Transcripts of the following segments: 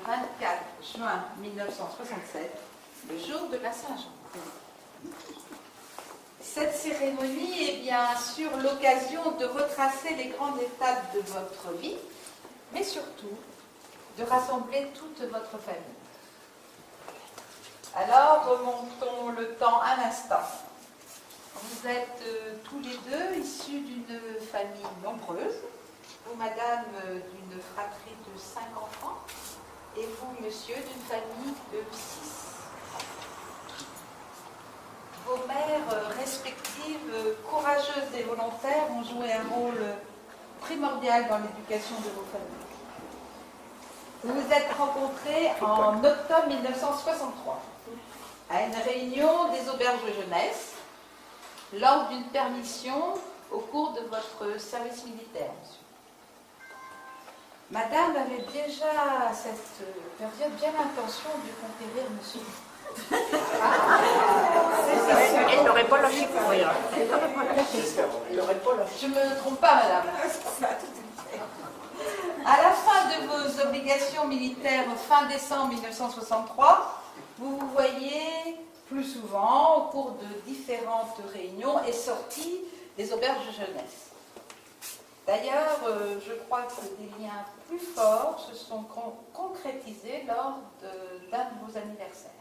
24 juin 1967, le jour de la Saint-Jean. Cette cérémonie est bien sûr l'occasion de retracer les grandes étapes de votre vie, mais surtout de rassembler toute votre famille. Alors, remontons le temps un instant. Vous êtes tous les deux issus d'une famille nombreuse. Vous, madame, d'une fratrie de 5 enfants, et vous, monsieur, d'une famille de 6. Vos mères respectives, courageuses et volontaires, ont joué un rôle primordial dans l'éducation de vos familles. Vous vous êtes rencontrés en octobre 1963 à une réunion des auberges de jeunesse lors d'une permission au cours de votre service militaire, monsieur. Madame avait déjà à cette période bien l'intention de conquérir monsieur. Elle n'aurait pas lâché pour rien. Je ne me trompe pas, madame. À la fin de vos obligations militaires, fin décembre 1963, vous vous voyez plus souvent au cours de différentes réunions et sorties des auberges de jeunesse. D'ailleurs, je crois que des liens plus forts se sont concrétisés lors d'un de vos anniversaires.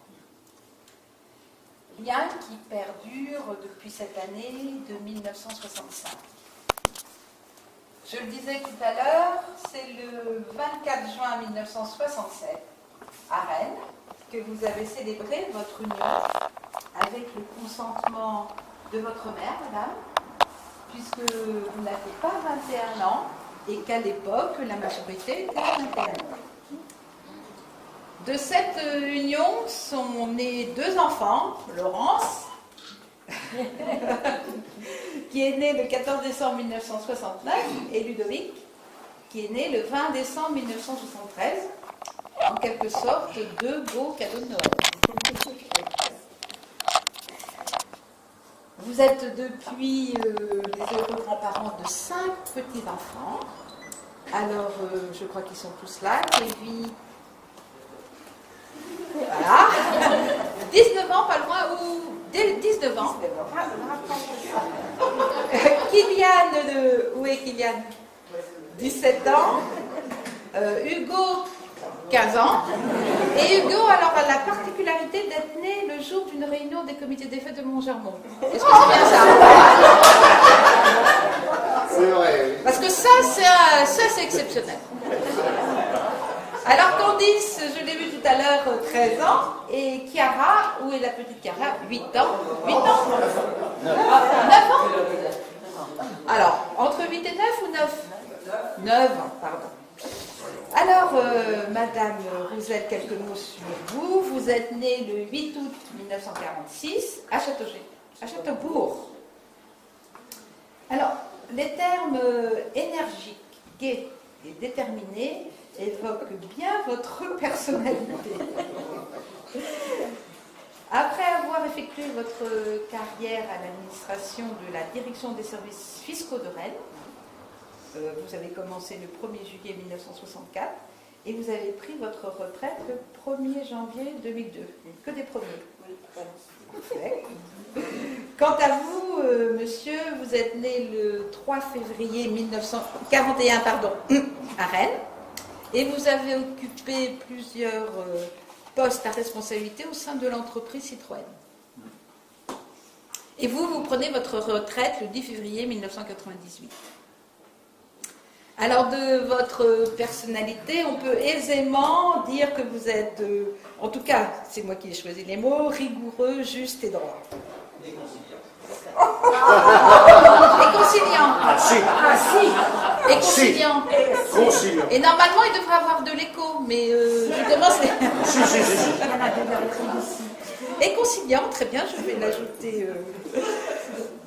Liens qui perdurent depuis cette année de 1965. Je le disais tout à l'heure, c'est le 24 juin 1967, à Rennes, que vous avez célébré votre union avec le consentement de votre mère, madame, puisque vous n'avez pas 21 ans et qu'à l'époque, la majorité était à 21 ans. De cette union sont nés 2 enfants, Laurence, qui est né le 14 décembre 1969, et Ludovic, qui est né le 20 décembre 1973, en quelque sorte 2 beaux cadeaux de Noël. Vous êtes depuis les heureux grands-parents de 5 petits-enfants. Alors, je crois qu'ils sont tous là. Kevin, voilà. 19 ans, pas loin, ou 19 ans. Kylian, où est Kylian? 17 ans. Hugo, 15 ans. Et Hugo, alors, a la particularité d'être né le jour d'une réunion des comités des fêtes de Montgermont. Est-ce que c'est bien ça? C'est vrai. Parce que ça, c'est exceptionnel. Alors Candice, je l'ai vu tout à l'heure, 13 ans, et Chiara, où est la petite Chiara? 8 ans. 8 ans? 9 ans? Alors, entre 8 et 9 ou 9? 9 ans, pardon. Alors, Madame Rouzel, quelques mots sur vous. Vous êtes née le 8 août 1946 à Châteaubourg. Alors, les termes énergiques, gai et déterminé évoquent bien votre personnalité. Après avoir effectué votre carrière à l'administration de la direction des services fiscaux de Rennes, vous avez commencé le 1er juillet 1964 et vous avez pris votre retraite le 1er janvier 2002. Que des premiers. Parfait. Quant à vous, monsieur, vous êtes né le 3 février 1941 à Rennes et vous avez occupé plusieurs postes à responsabilité au sein de l'entreprise Citroën. Et vous prenez votre retraite le 10 février 1998. Alors, de votre personnalité, on peut aisément dire que vous êtes, en tout cas, c'est moi qui ai choisi les mots, rigoureux, juste et droit. Et conciliant. Ah si. Et conciliant. Conciliant. Et normalement, il devrait avoir de l'écho, mais justement, c'est... Si. Et conciliant, très bien, je vais l'ajouter.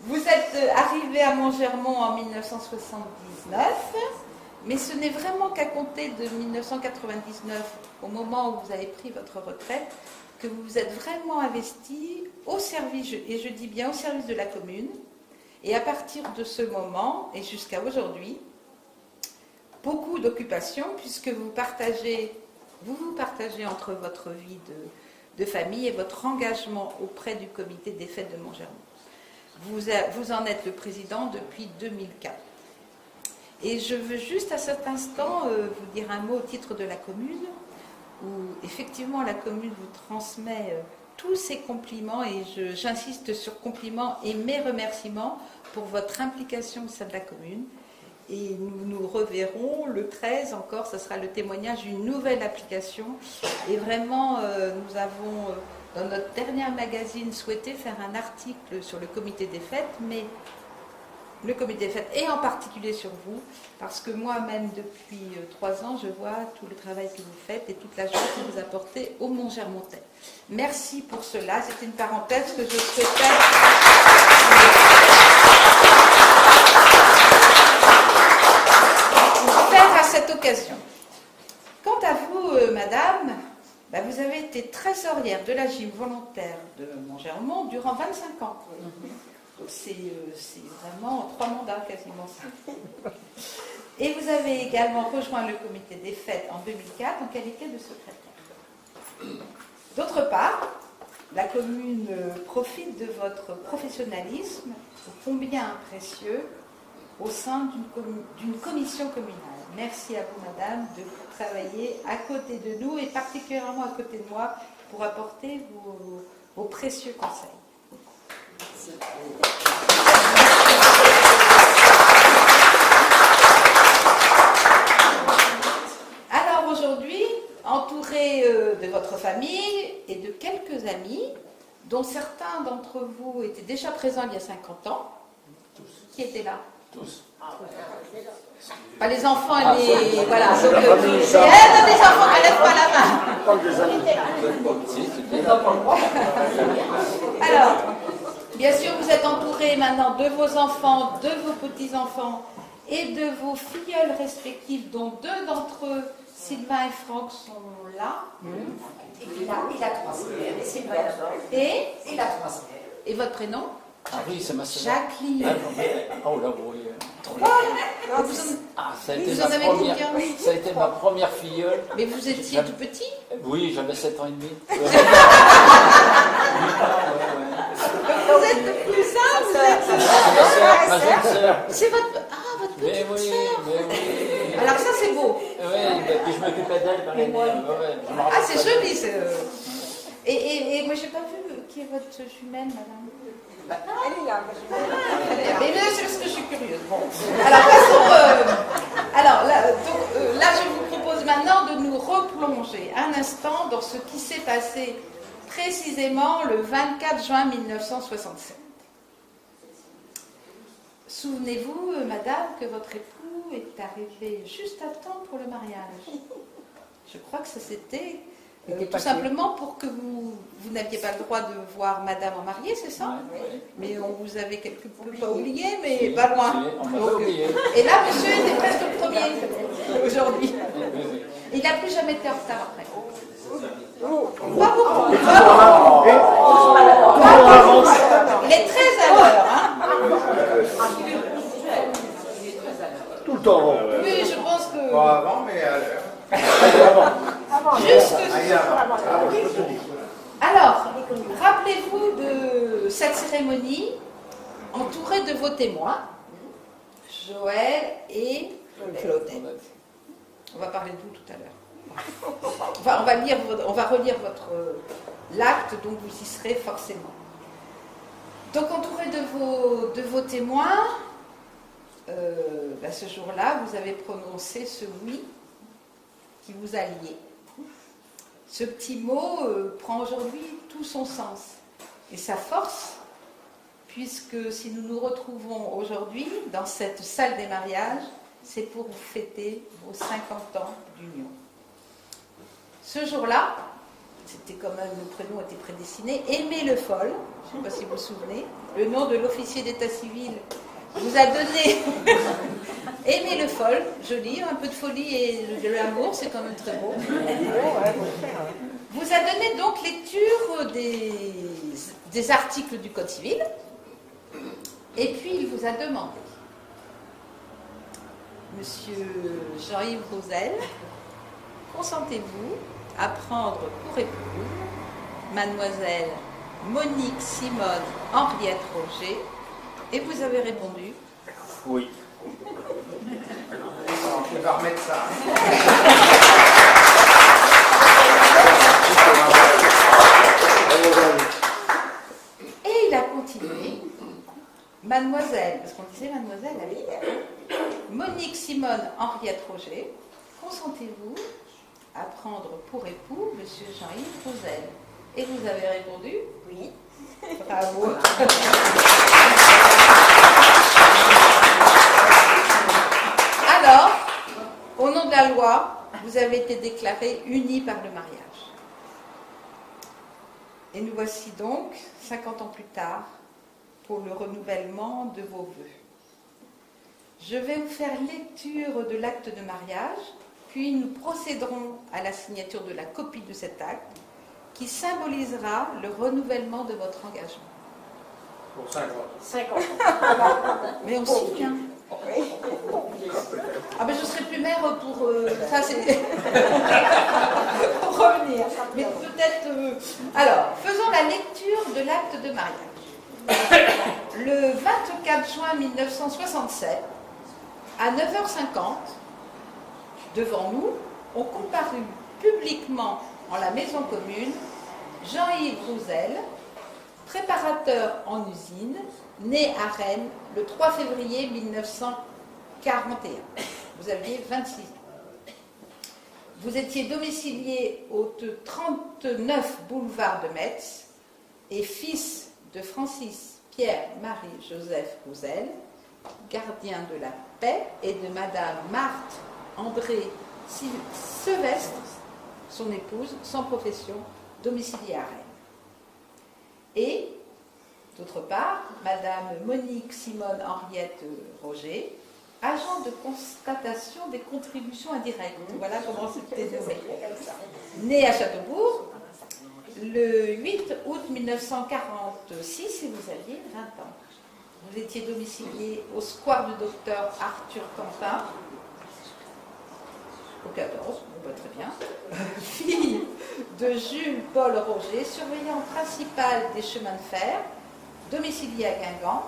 Vous êtes arrivé à Montgermont en 1979, mais ce n'est vraiment qu'à compter de 1999, au moment où vous avez pris votre retraite, que vous vous êtes vraiment investi au service, et je dis bien au service de la commune, et à partir de ce moment, et jusqu'à aujourd'hui, beaucoup d'occupations, puisque vous partagez vous vous partagez entre votre vie de famille et votre engagement auprès du comité des fêtes de Montgermont. Vous en êtes le président depuis 2004. Et je veux juste à cet instant vous dire un mot au titre de la commune, où effectivement la commune vous transmet tous ses compliments, et j'insiste sur compliments et mes remerciements pour votre implication au sein de la commune. Et nous nous reverrons le 13 encore, ce sera le témoignage d'une nouvelle application. Et vraiment, nous avons, dans notre dernier magazine, souhaité faire un article sur le comité des fêtes, mais le comité des fêtes, et en particulier sur vous, parce que moi-même, depuis 3 ans, je vois tout le travail que vous faites et toute la joie que vous apportez au Montgermontais. Merci pour cela. C'était une parenthèse que je souhaitais faire à cette occasion. Quant à vous, madame, vous avez été trésorière de la gym volontaire de Montgermont durant 25 ans. Donc c'est vraiment 3 mandats quasiment ça. Et vous avez également rejoint le comité des fêtes en 2004 en qualité de secrétaire. D'autre part, la commune profite de votre professionnalisme, combien précieux, au sein d'une commission communale. Merci à vous, madame, de travailler à côté de nous et particulièrement à côté de moi pour apporter vos précieux conseils. Alors aujourd'hui, entouré de votre famille et de quelques amis, dont certains d'entre vous étaient déjà présents il y a 50 ans, qui étaient là? Tous. Pas les enfants et les... Voilà. Donc, les enfants ne lèvent pas la main. Alors, bien sûr, vous êtes entouré maintenant de vos enfants, de vos petits-enfants et de vos filleuls respectifs, dont 2 d'entre eux, Sylvain et Franck, sont là. Et il a 3 semaines. Et Sylvain Et il a 3 semaines. Et votre prénom? Ah oui, c'est ma sœur. Jacqueline. Oh là, oui. 3. Ça a été Vous en avez combien? Ça a été ma première filleule. Mais vous étiez tout petit? Oui, j'avais 7 ans et demi. Vous êtes plus ça? Vous êtes... Ma jeune sœur. C'est votre... Ah, votre petite Mais oui, sœur. mais oui. Alors ça, c'est beau. Oui, puis je m'occupais d'elle par l'année. Ah, c'est joli. Et moi, j'ai pas vu qui est votre jumelle, madame. Elle est là. Mais c'est parce que je suis curieuse. Bon. Alors, là, je vous propose maintenant de nous replonger un instant dans ce qui s'est passé précisément le 24 juin 1967. Souvenez-vous, madame, que votre époux est arrivé juste à temps pour le mariage. Je crois que ça c'était tout simplement pour que vous n'aviez pas le droit de voir madame en mariée, c'est ça? Oui. Mais on vous avait quelque peu pas oublié, mais pas loin. On m'a pas oublié. Et là, monsieur était presque le premier aujourd'hui. Il n'a plus jamais été en retard après. Pas beaucoup. Il est très à l'heure. Tout le temps. Oui, je pense que... Pas avant, mais à l'heure. Alors, rappelez-vous de cette cérémonie entourée de vos témoins, Joël et Claudette. On va parler de vous tout à l'heure. On va relire l'acte, donc vous y serez forcément. Donc, entouré de vos témoins, ce jour-là, vous avez prononcé ce oui qui vous a lié. Ce petit mot prend aujourd'hui tout son sens et sa force, puisque si nous nous retrouvons aujourd'hui dans cette salle des mariages, c'est pour fêter vos 50 ans d'union. Ce jour-là, c'était quand même, le prénom était prédestiné, Aimé Le Foll, je ne sais pas si vous vous souvenez, le nom de l'officier d'état civil vous a donné Aimé Le Foll, joli, un peu de folie et de l'amour, c'est quand même très beau. Vous a donné donc lecture des articles du Code civil, et puis il vous a demandé, Monsieur Jean-Yves Rosel, consentez-vous à prendre pour épouse mademoiselle Monique Simone Henriette Roger? Et vous avez répondu Oui. On va remettre ça. Et il a continué. Mademoiselle, parce qu'on disait mademoiselle, oui. Monique Simone Henriette Roger, consentez-vous à prendre pour époux monsieur Jean-Yves Rouzel? Et vous avez répondu Oui. Bravo. Alors, au nom de la loi, vous avez été déclarés unis par le mariage. Et nous voici donc, 50 ans plus tard, pour le renouvellement de vos vœux. Je vais vous faire lecture de l'acte de mariage, puis nous procéderons à la signature de la copie de cet acte, qui symbolisera le renouvellement de votre engagement. Pour 5 ans. 50 ans. Mais on s'y tient. Oui. Ah ben je serai plus mère pour... ça c'est... pour revenir. Mais peut-être... Alors, faisons la lecture de l'acte de mariage. Le 24 juin 1967, à 9h50, devant nous, ont comparu publiquement en la maison commune Jean-Yves Rouzel, préparateur en usine, né à Rennes le 3 février 1941. Vous aviez 26 ans. Vous étiez domicilié au 39 boulevard de Metz et fils de Francis Pierre-Marie-Joseph Rouzel, gardien de la paix, et de Madame Marthe André Sevestre, son épouse, sans profession, domiciliée à Rennes. Et, d'autre part, Madame Monique Simone Henriette Roger, agent de constatation des contributions indirectes. Voilà comment c'était nommé. Née à Châteaubourg, le 8 août 1946, et vous aviez 20 ans. Vous étiez domicilié au square du docteur Arthur Quentin, au 14, bon, bah, très bien. Fille de Jules Paul Roger, surveillant principal des chemins de fer, domicilié à Guingamp,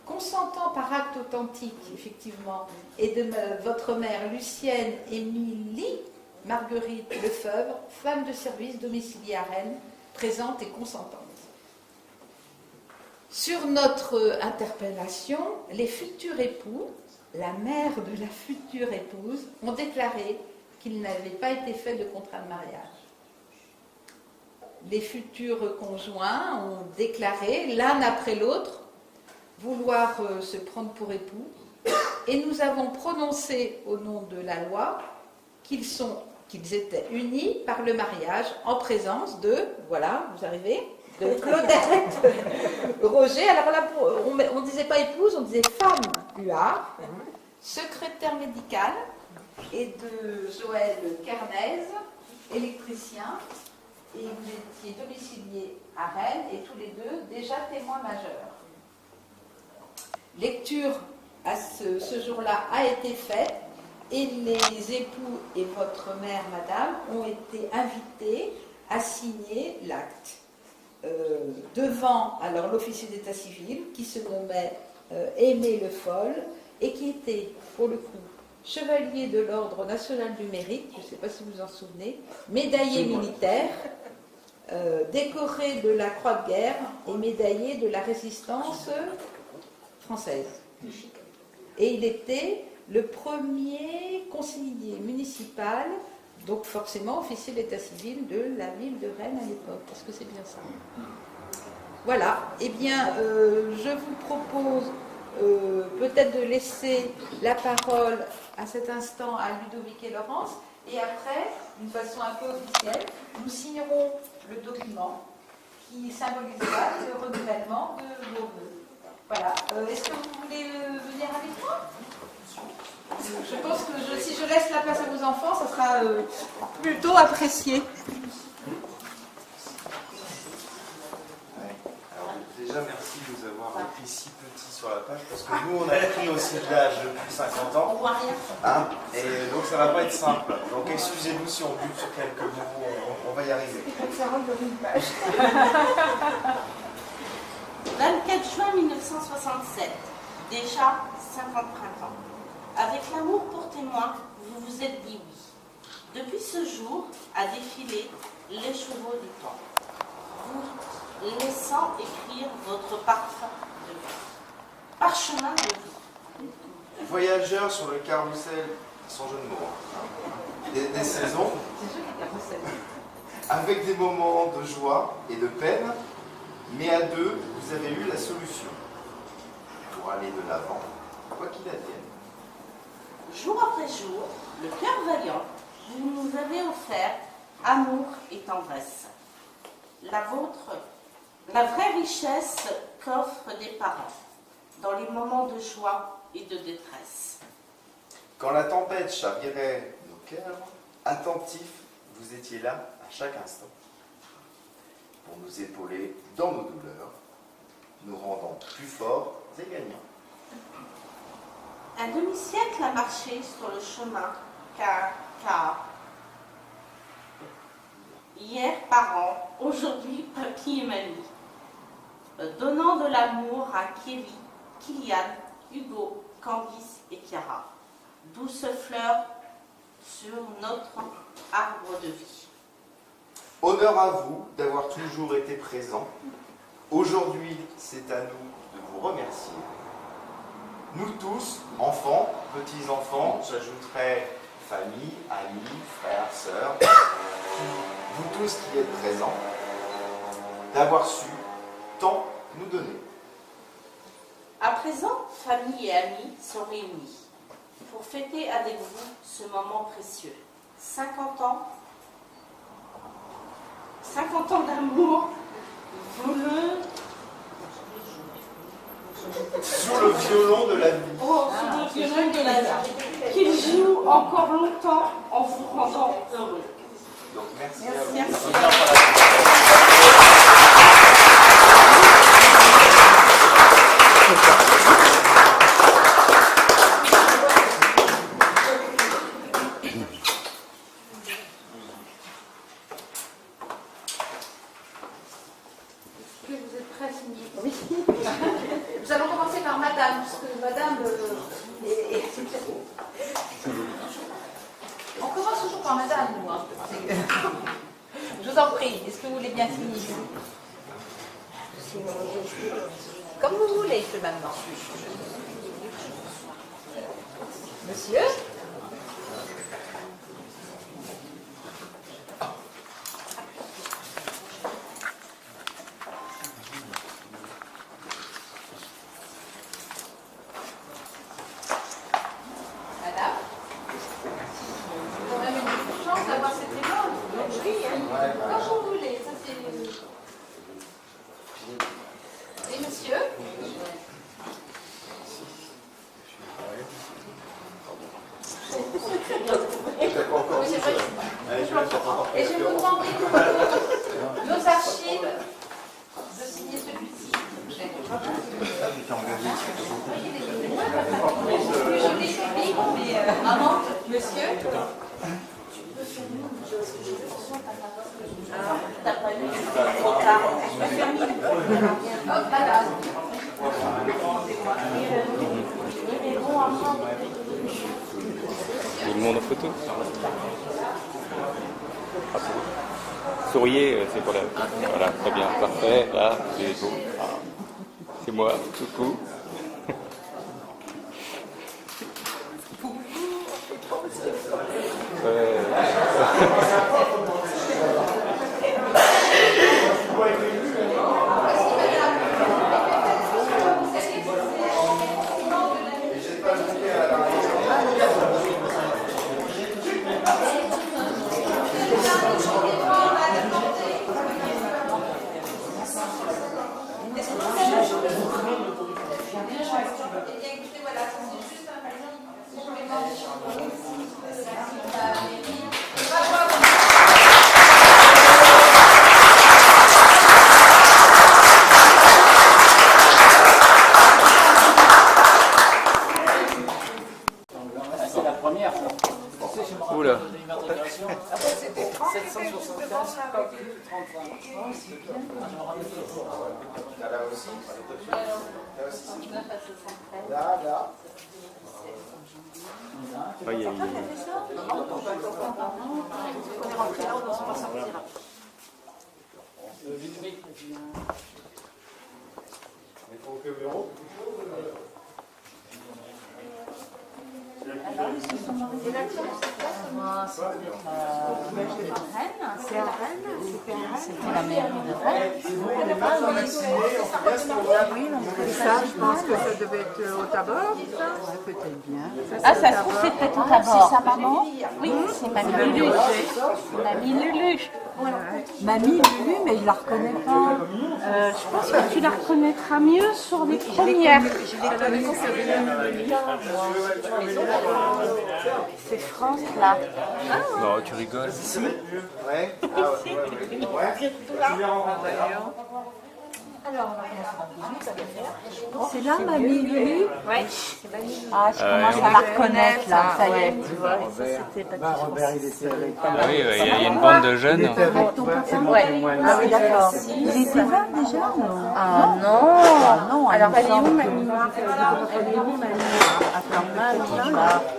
consentant par acte authentique, effectivement, et de votre mère Lucienne Émilie Marguerite Lefebvre, femme de service domiciliée à Rennes, présente et consentante. Sur notre interpellation, les futurs époux, la mère de la future épouse, ont déclaré qu'il n'avait pas été fait de contrat de mariage. Les futurs conjoints ont déclaré, l'un après l'autre, vouloir se prendre pour époux, et nous avons prononcé au nom de la loi qu'ils étaient unis par le mariage en présence de, voilà, vous arrivez, de Claudette Roger. Alors là, on ne disait pas épouse, on disait femme Huard, secrétaire médicale, et de Joël Carnez, électricien, et vous étiez domiciliés à Rennes, et tous les deux déjà témoins majeurs. Lecture à ce jour-là a été faite, et les époux et votre mère, madame, ont été invités à signer l'acte devant alors l'officier d'état civil qui se nommait Aimé Le Foll et qui était pour le coup chevalier de l'ordre national du mérite, je ne sais pas si vous en souvenez, médaillé militaire, décoré de la Croix de guerre et médaillé de la résistance française. Et il était le premier conseiller municipal, donc forcément officier d'état civil de la ville de Rennes à l'époque. Est-ce que c'est bien ça? Voilà. Eh bien, je vous propose peut-être de laisser la parole à cet instant à Ludovic et Laurence, et après, d'une façon un peu officielle, nous signerons le document qui symbolisera le renouvellement de vos vœux. Voilà. Est-ce que vous voulez venir avec moi? Je pense que si je laisse la place à vos enfants, ça sera plutôt apprécié. Alors déjà merci de nous avoir écrit si petit sur la page parce que nous, on a pris aussi de l'âge depuis 50 ans. On voit rien. Hein, et donc ça va pas être simple. Donc excusez-nous si on bute sur quelques mots, on va y arriver. Ça rentre dans une page. 24 juin 1967, déjà 50 printemps. Avec l'amour pour témoin, vous vous êtes dit oui. Depuis ce jour a défilé les chevaux du temps, vous laissant écrire votre parfum de vie. Parchemin de vie. Voyageurs sur le carrousel, sans jeu de mots, des saisons, avec des moments de joie et de peine, mais à deux, vous avez eu la solution pour aller de l'avant, quoi qu'il advienne. Jour après jour, le cœur vaillant, vous nous avez offert amour et tendresse. La vôtre, la vraie richesse qu'offrent des parents dans les moments de joie et de détresse. Quand la tempête chavirait nos cœurs, attentifs, vous étiez là à chaque instant pour nous épauler dans nos douleurs, nous rendant plus forts et gagnants. Un demi-siècle a marché sur le chemin car hier parents, aujourd'hui papy et mamie, donnant de l'amour à Kéry, Kylian, Hugo, Candice et Chiara, douce fleur sur notre arbre de vie. Honneur à vous d'avoir toujours été présents. Aujourd'hui, c'est à nous de vous remercier. Nous tous, enfants, petits-enfants, j'ajouterai famille, amis, frères, sœurs, vous tous qui êtes présents, d'avoir su tant nous donner. À présent, famille et amis sont réunis pour fêter avec vous ce moment précieux. 50 ans d'amour, vous le... Sous le violon de la vie. Oh, sous le violon de la vie, qu'il joue encore longtemps en vous rendant heureux. Donc merci à vous. Merci. Que vous êtes prêts à signer? Oui. Nous allons commencer par madame, parce que madame On commence toujours par madame, nous. Hein. Je vous en prie, est-ce que vous voulez bien signer? Comme vous voulez, je maintenant. Monsieur? Madame, on a eu une chance d'avoir cette école. Oui, quand vous voulez. Ça, c'est... Et monsieur? Oui, c'est vrai. Et je vous demanderai pour nos archives de signer celui-ci. Je l'ai suivi, mais maman, monsieur. T'as pas lu trop tard. Hop, madame. Tout le monde en photo. Ah, c'est bon. Souriez, c'est pour la... Voilà, très bien, parfait. Là, c'est beau. Ah, c'est moi, coucou. Bravo à vous. première. Oula. C'était 30 et quelques devant ça avec eux. Là aussi. Là. Ah, il y a- C'était la mairie de Rennes. Ça, je pense que ça devait être au Tabor, ça. Peut-être bien. Ah, ça se trouve, c'est peut-être au Tabor. C'est sa maman? Oui, c'est Mamie Lulu. Mamie Lulu. Mamie Lulu, mais je la reconnais pas. Je pense que tu la reconnaîtras mieux sur les premières. C'est France, là. Non, tu rigoles. Ouais. C'est là, Mamie Lulu? Oui. Ah, je commence à la reconnaître, là. Ça y est, tu vois. Ça, c'était pas Robert, il était avec Ah oui, il y a une bande de jeunes. Ouais. Ah oui, d'accord. Il était là déjà, non? Ah non. Non, Alors, elle est où, Mamie Mamie Marthe? Elle est où, Mamie Marthe? Attends, Mamie Marthe.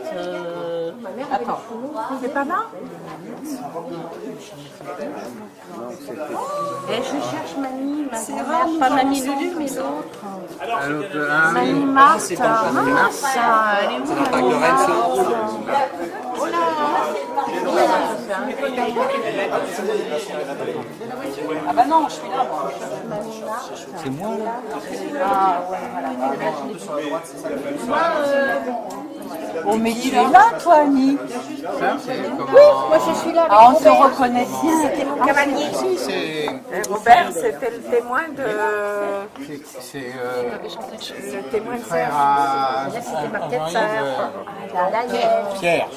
Attends. C'est pas là? Et je cherche Mamie, ma grand-mère. Pas Mamie Lulu, mais l'autre. Mamie Marthe. Mince, elle est où, Mamie Marthe? Oh là. Ah bah non, je suis là, moi. Mamie Marthe. C'est moi là. Ah ouais, voilà. Oh, mais tu es là, toi, Annie? Ça, c'est comment... Moi, je suis là avec Ah, on se Robert. reconnaît bien. C'était mon cavalier. C'est... Robert, c'était le témoin de... C'est Le témoin de frère Serge. à... Là, c'était ma petite sœur. Pierre.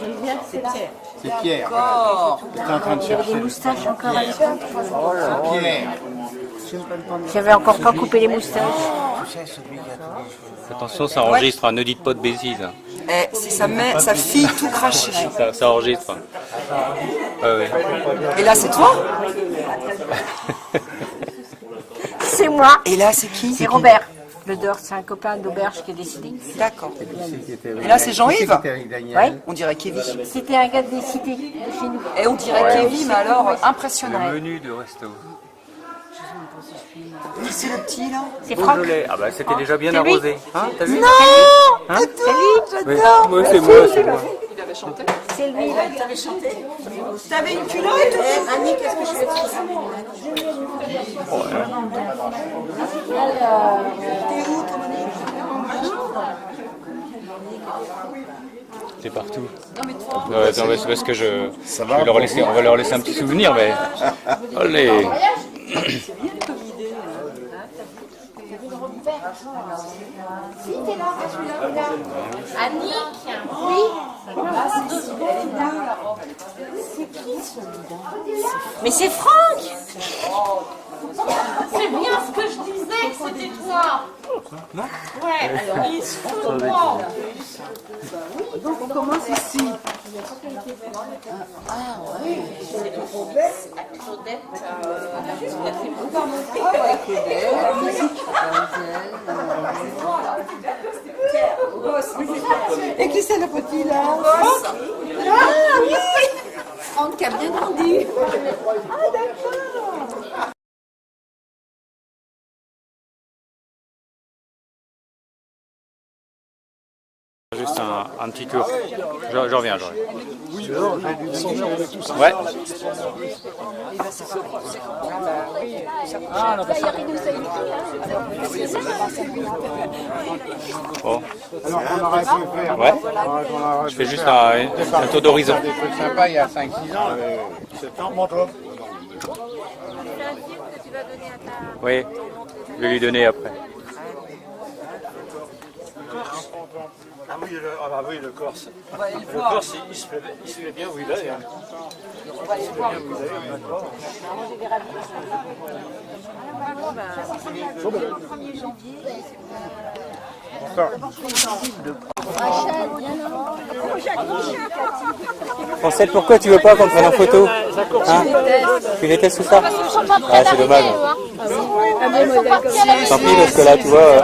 C'est Pierre. C'est Pierre. Oh, Tu es en train de chercher. Des moustaches encore à l'époque. C'est Pierre. J'avais encore pas coupé les moustaches. Tu sais, celui qui a tous les cheveux. Attention, ça enregistre, hein, ne dites pas de bêtises. Hein. Si sa fille tout craché. Ça enregistre. Hein. Ouais. Et là, c'est toi? C'est moi. Et là, c'est qui? C'est Robert. Le Dor, c'est un copain d'auberge qui est décédé. D'accord. Et là, c'est Jean-Yves? Oui. On dirait Kevin. C'était un gars des cités, de chez nous. Et on dirait Kevin, mais alors impressionnant. Le menu de resto. Qui c'est le petit là? C'est Franck. Beaujolais. Ah bah c'était déjà bien C'est lui. arrosé. Hein, t'as vu? Non! Hein? Oui. J'adore! Moi c'est moi, c'est moi. C'est lui. T'avais chanté? T'avais une culotte? Annie, qu'est-ce que je fais de ça? T'es où, ton Annie? C'est partout. Ouais, non, mais c'est parce que je vais leur laisser, on va leur laisser un petit souvenir, mais. Allez. Annick. Oui. C'est qui celui-là? Mais c'est Franck. C'est bien ce que je disais que c'était toi. Ouais, il se fout de moi en plus. donc on commence ici. Claudette, Et qui c'est le petit là? Franck a bien grandi. Juste un petit tour. Je reviens. Ouais. Bon. Alors qu'on aurait pu faire. Ouais. Je fais juste un tour d'horizon. Des trucs sympas il y a 5-6 ans. 7 ans, montre-le. Oui. Je vais lui donner après. Ah oui, le Corse. Le Corse, il se fait bien où il est. Hein. On va aller voir. Le 1er janvier. Encore. Francette, pourquoi tu veux pas qu'on te prenne en photo? Hein? Tu détestes tout ça? Ah, c'est dommage. Tant pis, parce que là, tu vois...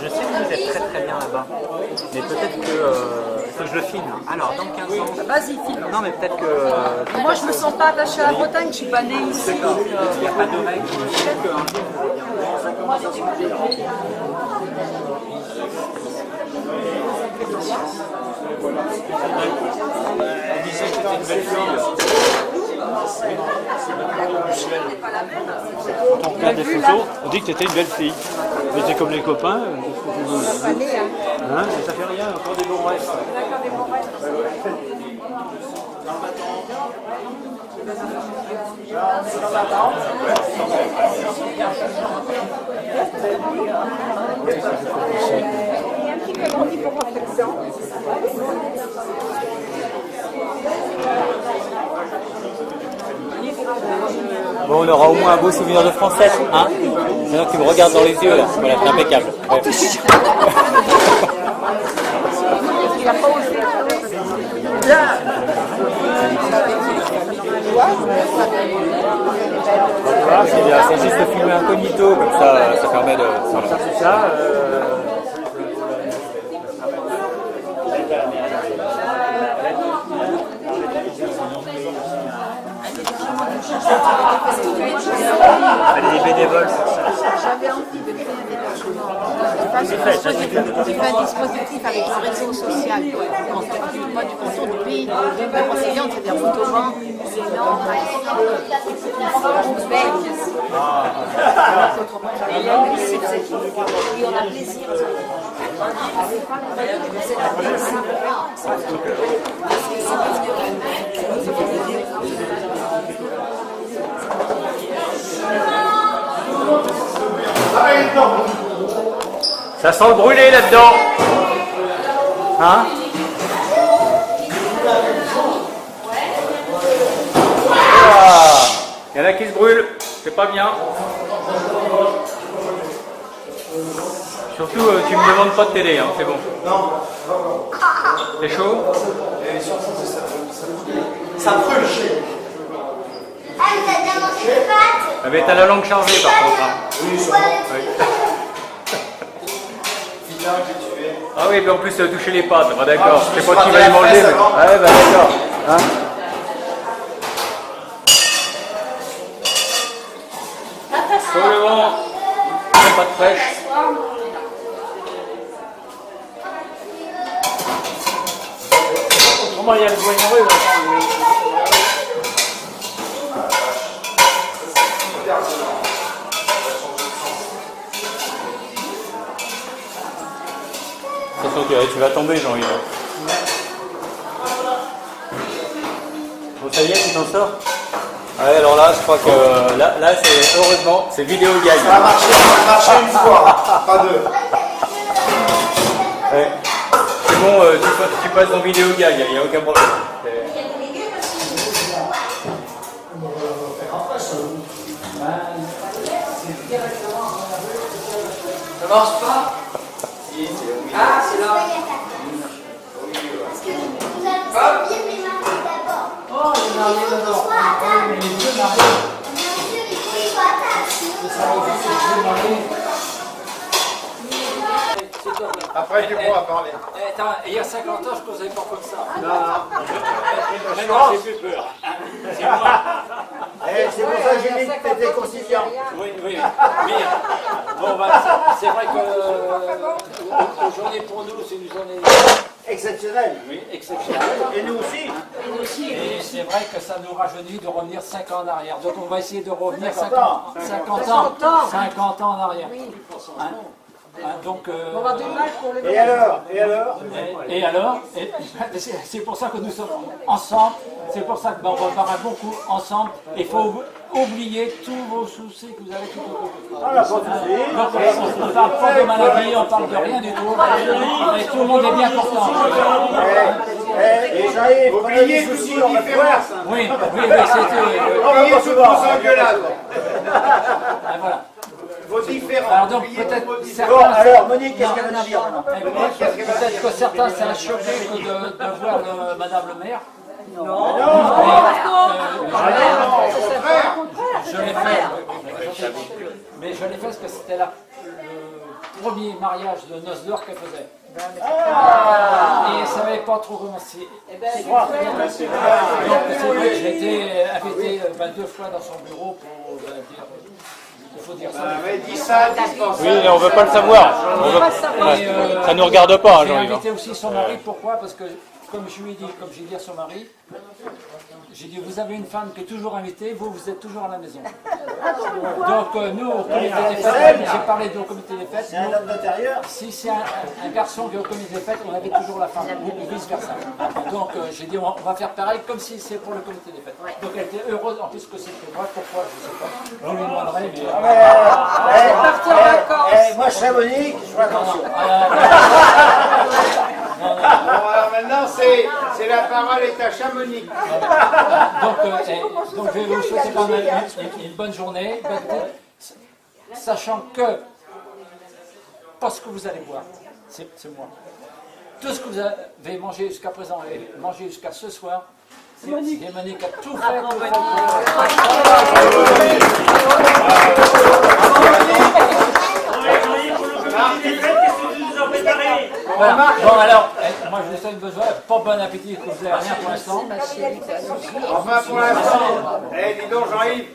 Je sais que vous êtes très très bien là-bas, mais peut-être que faut que je le filme. Alors, dans 15 ans... Vas-y, filme. Non, mais peut-être que... Moi, je me sens pas attachée à la Bretagne, je suis pas née ici. D'accord, il n'y a pas de règles. Peut-être qu'un jour, vous allez bien. On disait que c'était une belle fille. Quand on regarde des photos, on dit que tu étais une belle fille. Mais t'es comme les copains. Hein, ça fait rien, encore des bons rêves. Bon, on aura au moins un beau souvenir de Francette, hein? Maintenant tu me regardes dans les yeux, là. Voilà, c'est impeccable. Ouais. C'est juste filmer incognito, comme ça permet de... Voilà. C'est ça. Elle est bénévole. J'avais envie de créer un hébergement. J'ai fait un dispositif avec le réseau social du canton du pays. Le conseiller, on fait des photomans. Et on a plaisir. Ça sent le brûlé là-dedans. Hein? Il y en a qui se brûlent, c'est pas bien. Surtout, tu me demandes pas de t'aider, hein, c'est bon. Non. C'est chaud? Ça brûle. Ah, mais t'as bien mangé des pâtes? Ah, mais t'as la langue chargée par contre. Hein. Oui, sûrement. Oui. Vilain que tu es. Ah oui, mais en plus, toucher les pâtes, bah, d'accord. Ah, Je sais je pas qui me va les suis manger. raté la Mais... fraise, Ouais, bah d'accord. Hein? Pour le moment, pas de fraîche. Autrement, il y a le joigneux. Attention, tu vas tomber, Jean-Yves. Bon, ça y est, tu t'en sors? Ouais, alors là, je crois que là c'est heureusement, c'est vidéo gag. Ça a marché une fois, pas deux. Ouais. C'est bon, tu passes en vidéo gag, il n'y a aucun problème. Ça marche pas? Ah, c'est là. Parce que vous avez bien les mains d'abord. Oh, il a rien dedans. Mais les yeux marrés. Bien sûr, il faut qu'ils soient à table, sinon Ça va aussi, les yeux marrés. Après, tu pourras parler. Attends, il y a 50 ans, je causais pas comme ça. Maintenant, j'ai plus peur. C'est moi. C'est pour ça que j'ai dit que tu étais conciliant. Oui, oui. Mais, bon, bah, c'est vrai que aujourd'hui, pour nous, c'est une journée Exceptionnel. oui, exceptionnelle. Et nous aussi. Et c'est vrai que ça nous rajeunit de revenir 5 ans en arrière. Donc on va essayer de revenir 50 ans. 50 ans en arrière. Hein? Hein, donc, Et alors? et alors c'est pour ça que nous sommes ensemble. C'est pour ça qu'on repart beaucoup ensemble. Il faut oublier tous vos soucis que vous avez tout autour. Donc on ne parle pas de maladie, on ne parle de rien du tout. Et tout le monde est bien content. Et Jean-Yves, prenez des soucis, on va te voir. Oui, c'était... On va pas se voir. Voilà. Vos différents. Alors donc Oubliez peut-être vos certains... différents. Bon, alors, Monique, qu'est-ce qu'elle va dire maintenant? Peut-être que certains, ça a choqué que de voir Madame le maire. Non, Mais, non, au contraire. je l'ai fait. Mais je l'ai fait parce que c'était le premier mariage de noces d'or qu'elle faisait. Et elle ne savait pas trop comment c'est. Donc c'est vrai que j'ai été invité 2 fois dans son bureau pour dire. Il faut dire ça. Oui, mais on ne veut pas le savoir. Ça ne nous regarde pas, J'ai Jean-Yves. invité aussi son mari. Pourquoi? Parce que, comme je lui ai dit, comme j'ai dit à son mari, j'ai dit, vous avez une femme qui est toujours invitée, vous êtes toujours à la maison. Donc nous, au comité des fêtes, j'ai parlé au comité des fêtes, si c'est un garçon qui est au comité des fêtes, on avait toujours la femme, ou vice versa. Donc j'ai dit, on va faire pareil, comme si c'est pour le comité des fêtes. Donc elle était heureuse, en plus que c'était moi, pourquoi, je ne sais pas. Je lui demanderai, mais... Moi, je serais Monique, je ferai attention. Bon, alors maintenant, c'est la parole est à Chamonix. Donc je vais vous souhaiter quand même une bonne journée, sachant que, pas ce que vous allez voir, c'est moi. Tout ce que vous avez mangé jusqu'à présent et mangé jusqu'à ce soir, c'est Monique qui a tout fait. Voilà. Bon alors, moi je vous souhaite pas bon appétit, que vous n'avez rien pour l'instant. Enfin, pour l'instant, dis donc Jean-Yves,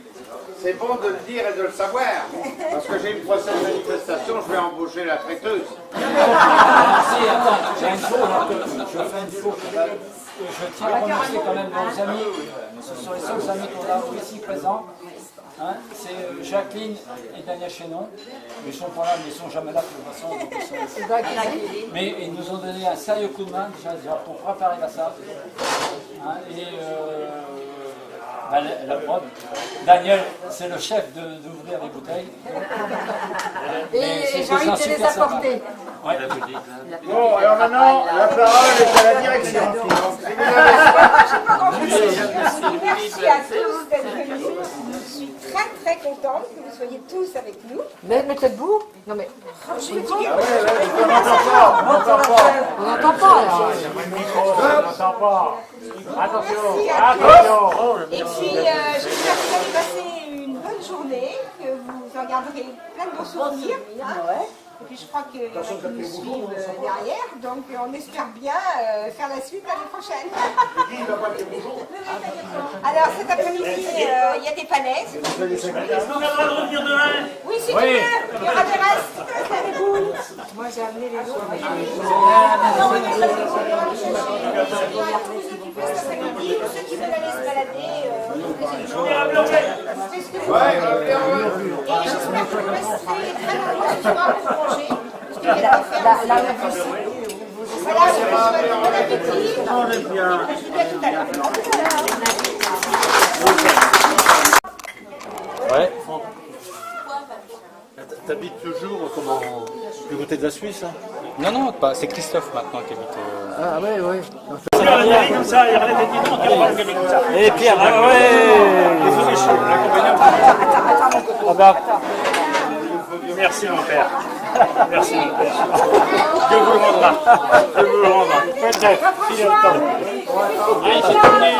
c'est bon de le dire et de le savoir. Parce que j'ai une prochaine manifestation, je vais embaucher la traiteuse. Merci, attends, j'ai une faute, je fais une faute. Je tiens à remercier quand même nos amis, ce sont les seuls amis qu'on a ici présents. Hein, c'est Jacqueline et Daniel Chénon. Ils sont pas là, mais ils sont jamais là de toute façon. Mais ils nous ont donné un sérieux coup de main déjà pour préparer la salle. Hein, et la prod. Daniel, c'est le chef d'ouvrir les bouteilles. Et Jean-Yves te les a portés. Ouais. Bon, alors maintenant, la parole est à la direction. Merci à tous d'être venus. Je suis très contente que vous soyez tous avec nous. Mais mettez-vous. Non mais. On n'entend pas. On n'entend pas là. Attention. Et puis, j'espère que vous allez passer une bonne journée, que vous en garderez plein de bons souvenirs. Et puis, je crois qu'il y en a qui nous suivent derrière, donc on espère bien faire la suite l'année prochaine. Alors, cet après-midi, il y a des palais. Est-ce qu'on viendra de revenir demain? Oui, si tu veux. Il y aura des restes, des boules. Moi, j'ai amené les autres. Ceux qui veulent aller se balader, et j'espère que vous resterez très nombreux ce soir pour manger, parce qu'il y a la conférence. Voilà, je vous souhaite bon appétit, et je vous dis à tout à l'heure. Ouais. T'habites toujours comment, du côté de la Suisse hein? Non, non, pas. C'est Christophe maintenant qui habite. Ah ouais, ouais. Comme ça, il y a rien dit non, qui parle comme ça. Et Pierre, ah ouais. Merci mon père. Merci mon père. Dieu vous le rendra. Dieu vous le rendra. Peut-être, s'il y a le temps. Allez, c'est terminé.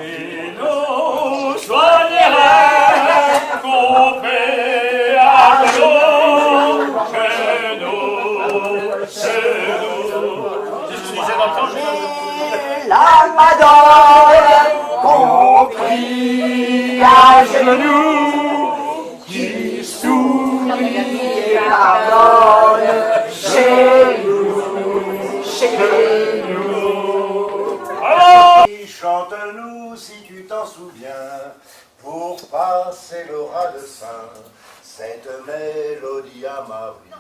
Et nous soignerait qu'on fait à nous, chez nous. C'est ce que je disais dans le temps. La Madone compris à genoux, qui sourit et pardonne chez nous, chez nous. Chante-nous si tu t'en souviens, pour passer l'aura de Saint, cette mélodie à Marie,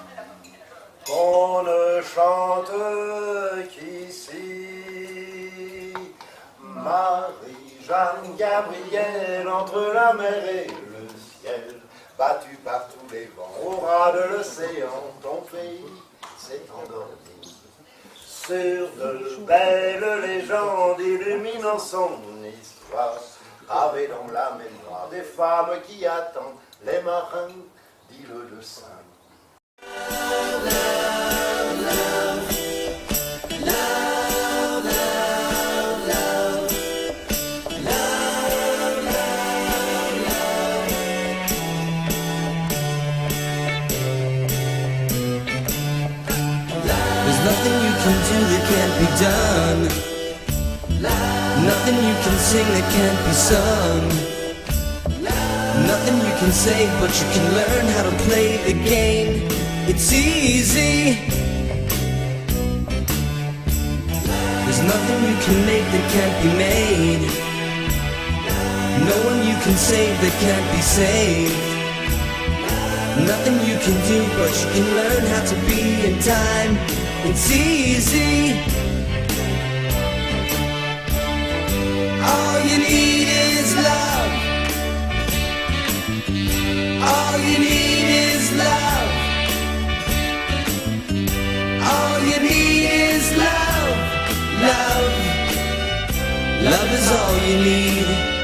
qu'on ne chante qu'ici. Marie, Jeanne, Gabrielle, entre la mer et le ciel, battu par tous les vents, au ras de l'océan, ton pays s'est endormi. Sur de belles légendes illuminant son histoire, gravées dans la mémoire des femmes qui attendent les marins dis-le Saint. There's nothing you can do that can't be done. Nothing you can sing that can't be sung. Nothing you can say, but you can learn how to play the game. It's easy. There's nothing you can make that can't be made. No one you can save that can't be saved. Nothing you can do, but you can learn how to be in time. It's easy. All you need is love. All you need is love. All you need is love. Love. Love is all you need.